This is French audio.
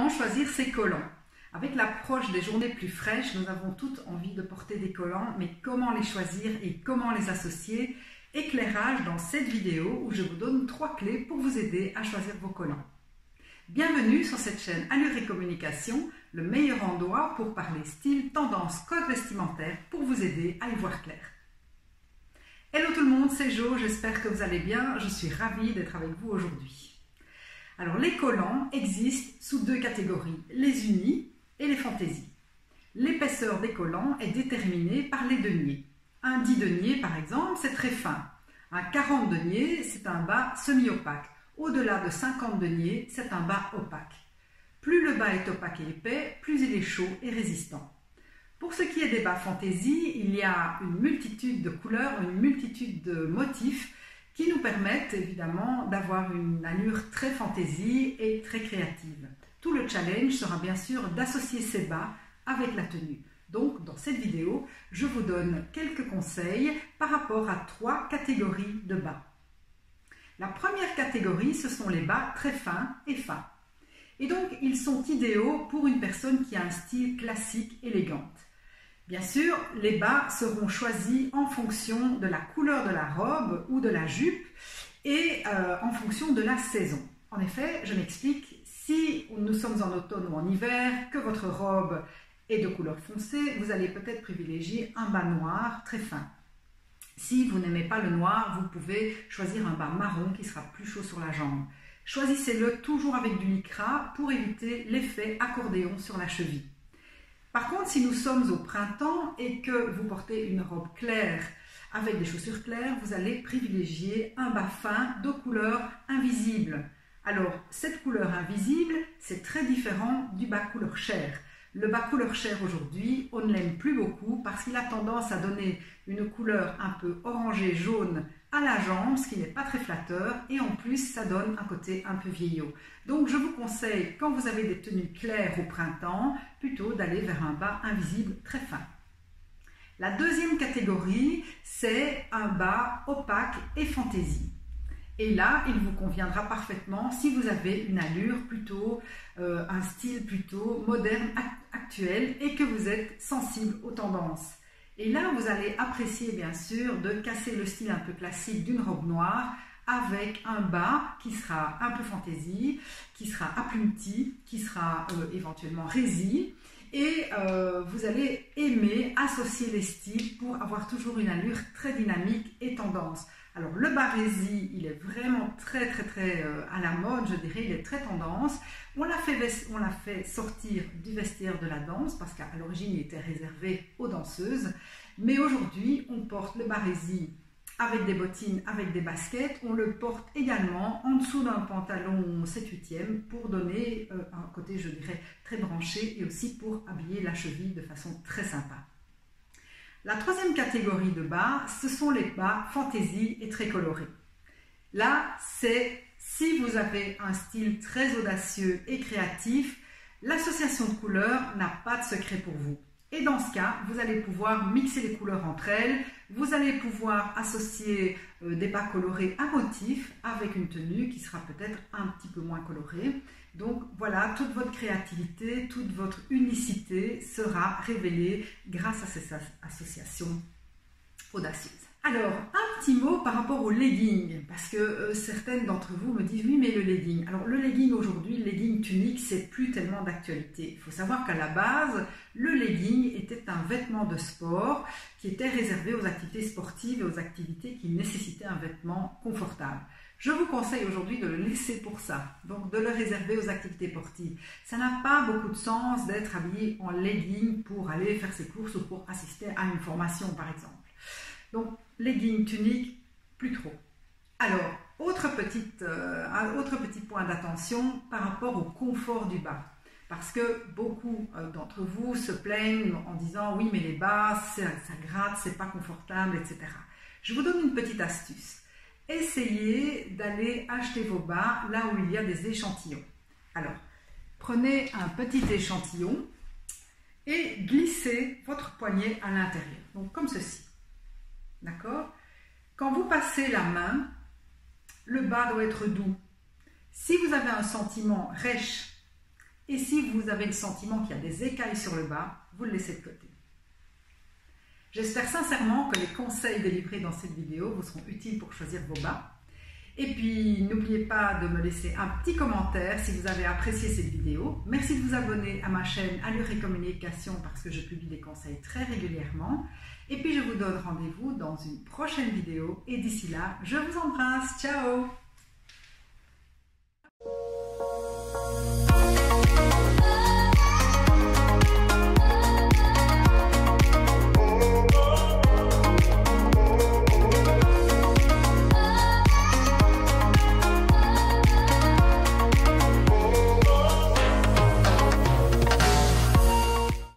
Comment choisir ses collants? Avec l'approche des journées plus fraîches, nous avons toutes envie de porter des collants, mais comment les choisir et comment les associer? Éclairage dans cette vidéo où je vous donne 3 clés pour vous aider à choisir vos collants. Bienvenue sur cette chaîne Allure et Communication, le meilleur endroit pour parler style, tendance, code vestimentaire pour vous aider à y voir clair. Hello tout le monde, c'est Jo, j'espère que vous allez bien, je suis ravie d'être avec vous aujourd'hui. Alors les collants existent sous 2 catégories, les unis et les fantaisies. L'épaisseur des collants est déterminée par les deniers. Un 10 deniers par exemple, c'est très fin. Un 40 deniers, c'est un bas semi-opaque. Au-delà de 50 deniers, c'est un bas opaque. Plus le bas est opaque et épais, plus il est chaud et résistant. Pour ce qui est des bas fantaisie, il y a une multitude de couleurs, une multitude de motifs qui nous permettent évidemment d'avoir une allure très fantaisie et très créative. Tout le challenge sera bien sûr d'associer ces bas avec la tenue. Donc dans cette vidéo, je vous donne quelques conseils par rapport à 3 catégories de bas. La première catégorie, ce sont les bas très fins et fins. Et donc ils sont idéaux pour une personne qui a un style classique élégante. Bien sûr, les bas seront choisis en fonction de la couleur de la robe ou de la jupe et en fonction de la saison. En effet, je m'explique, si nous sommes en automne ou en hiver, que votre robe est de couleur foncée, vous allez peut-être privilégier un bas noir très fin. Si vous n'aimez pas le noir, vous pouvez choisir un bas marron qui sera plus chaud sur la jambe. Choisissez-le toujours avec du lycra pour éviter l'effet accordéon sur la cheville. Par contre, si nous sommes au printemps et que vous portez une robe claire avec des chaussures claires, vous allez privilégier un bas fin de couleur invisible. Alors, cette couleur invisible, c'est très différent du bas couleur chair. Le bas couleur chair aujourd'hui, on ne l'aime plus beaucoup parce qu'il a tendance à donner une couleur un peu orangée jaune à la jambe, ce qui n'est pas très flatteur, et en plus ça donne un côté un peu vieillot. Donc je vous conseille, quand vous avez des tenues claires au printemps, plutôt d'aller vers un bas invisible très fin. La deuxième catégorie, c'est un bas opaque et fantaisie. Et là, il vous conviendra parfaitement si vous avez une allure plutôt, un style plutôt moderne, actuel, et que vous êtes sensible aux tendances. Et là, vous allez apprécier bien sûr de casser le style un peu classique d'une robe noire avec un bas qui sera un peu fantaisie, qui sera apluti, qui sera éventuellement résille. Et vous allez aimer associer les styles pour avoir toujours une allure très dynamique et tendance. Alors le bas résille, il est vraiment très à la mode, je dirais, il est très tendance. On l'a fait sortir du vestiaire de la danse parce qu'à l'origine il était réservé aux danseuses. Mais aujourd'hui on porte le bas résille avec des bottines, avec des baskets. On le porte également en dessous d'un pantalon 7/8e pour donner un côté, je dirais, très branché et aussi pour habiller la cheville de façon très sympa. La troisième catégorie de bas, ce sont les bas fantaisie et très colorés. Là, c'est si vous avez un style très audacieux et créatif, l'association de couleurs n'a pas de secret pour vous. Et dans ce cas, vous allez pouvoir mixer les couleurs entre elles, vous allez pouvoir associer des bas colorés à motifs avec une tenue qui sera peut-être un petit peu moins colorée. Donc voilà, toute votre créativité, toute votre unicité sera révélée grâce à ces associations audacieuses. Alors, un petit mot par rapport au legging, parce que certaines d'entre vous me disent « oui, mais le legging ». Alors, le legging aujourd'hui, le legging tunique, c'est plus tellement d'actualité. Il faut savoir qu'à la base, le legging était un vêtement de sport qui était réservé aux activités sportives et aux activités qui nécessitaient un vêtement confortable. Je vous conseille aujourd'hui de le laisser pour ça, donc de le réserver aux activités sportives. Ça n'a pas beaucoup de sens d'être habillé en legging pour aller faire ses courses ou pour assister à une formation, par exemple. Donc, legging, tunique, plus trop. Alors, autre petit point d'attention par rapport au confort du bas. Parce que beaucoup d'entre vous se plaignent en disant « oui, mais les bas, ça gratte, c'est pas confortable, etc. » Je vous donne une petite astuce. Essayez d'aller acheter vos bas là où il y a des échantillons. Alors, prenez un petit échantillon et glissez votre poignet à l'intérieur. Donc, comme ceci. D'accord? Quand vous passez la main, le bas doit être doux. Si vous avez un sentiment rêche Et si vous avez le sentiment qu'il y a des écailles sur le bas, vous le laissez de côté. J'espère sincèrement que les conseils délivrés dans cette vidéo vous seront utiles pour choisir vos bas. Et puis, n'oubliez pas de me laisser un petit commentaire si vous avez apprécié cette vidéo. Merci de vous abonner à ma chaîne Allure et Communication parce que je publie des conseils très régulièrement. Et puis, je vous donne rendez-vous dans une prochaine vidéo. Et d'ici là, je vous embrasse. Ciao!